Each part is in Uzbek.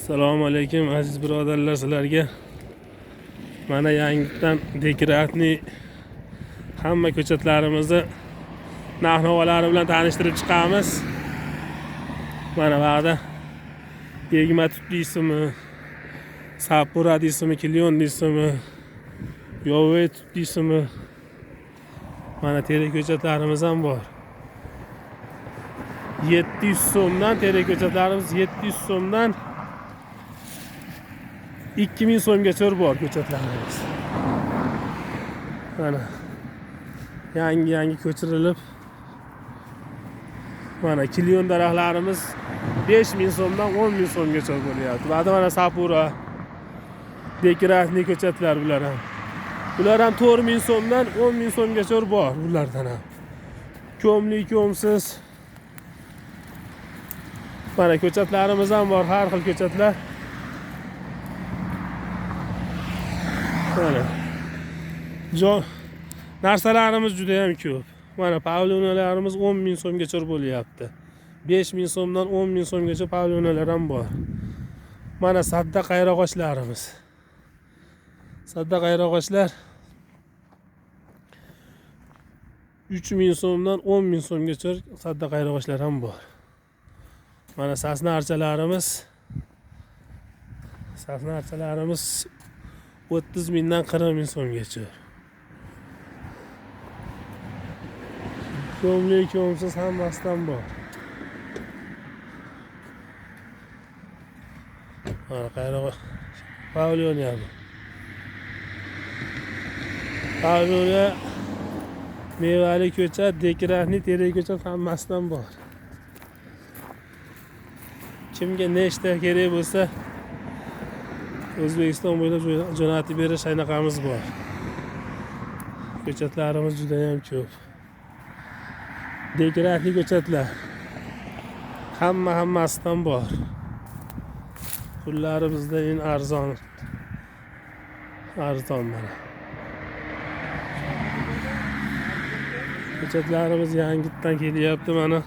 Assalomu alaykum aziz birodarlar, sizlarga mana yangidan dekoratniy hamma ko'chatlarimizni narx-navolari bilan tanishtirib chiqamiz. Mana ba'da Yegma tut deysizmi, Sapura deysizmi, Kilion deysizmi, Yove tut deysizmi. Mana teri ko'chatlarimiz ham bor. 700 so'mdan teri ko'chatlarimiz 700 so'mdan 2000 so'mgacha bor ko'chatlarimiz. Mana yangi ko'chirilib, mana Kilion daraxtlarimiz 5000 so'mdan 10000 so'mgacha bo'lyapti. Ba'da mana Sapura, dekoratniy ko'chatlar bular ham. Bular ham 4000 so'mdan 10000 so'mgacha bor bulardan ham. Ko'mli, ko'msiz. Mana ko'chatlarimiz ham bor, har xil ko'chatlar. Mana narsalarimiz juda ham ko'p. Mana pavlionalarimiz 10000 so'mgacha bo'lyapti. 5000 so'mdan 10000 so'mgacha pavlionalar ham bor. Mana sadda qayrag'ochlarimiz. Sadda qayrag'ochlar 3000 so'mdan 10000 so'mgacha sadda qayrag'ochlar ham bor. Mana sasna archalarimiz 30 mingdan 40 ming so'mgacha. Ko'mli, ko'msiz hammasidan bor. Mana qayrag'och pavlion ham. Pavlion mevali ko'chat, dekoratniy teri ko'chat hammasidan bor. Kimga nechta kerak bo'lsa O'zbekiston bo'ylab jo'natib berish shunaqamiz bor. Ko'chatlarimiz juda ham ko'p. Dekoratniy ko'chatlar hammasidan bor. Pullari bizda eng arzon mana. Ko'chatlarimiz yangidan kelyapti mana.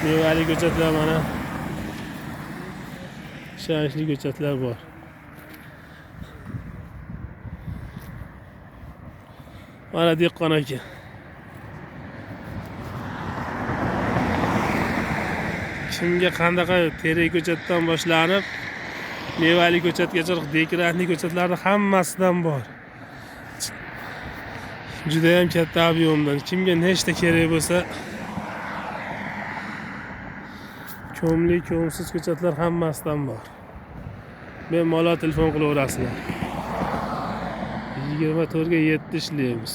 Mevali ko'chatlar mana. Ishonchli ko'chatlar bor. Mana dehqon aka. Kimga qanday teri ko'chatdan boshlanib mevali ko'chatgacha dekoratniy ko'chatlarni hammasidan bor. Juda ham katta ob'yomdan. Kimga nechta kerak bo'lsa ko'mli, ko'msiz ko'chatlar hammasidan bor. Bemalol telefon qilaverasizlar. 24 ga 7 ishlaymiz.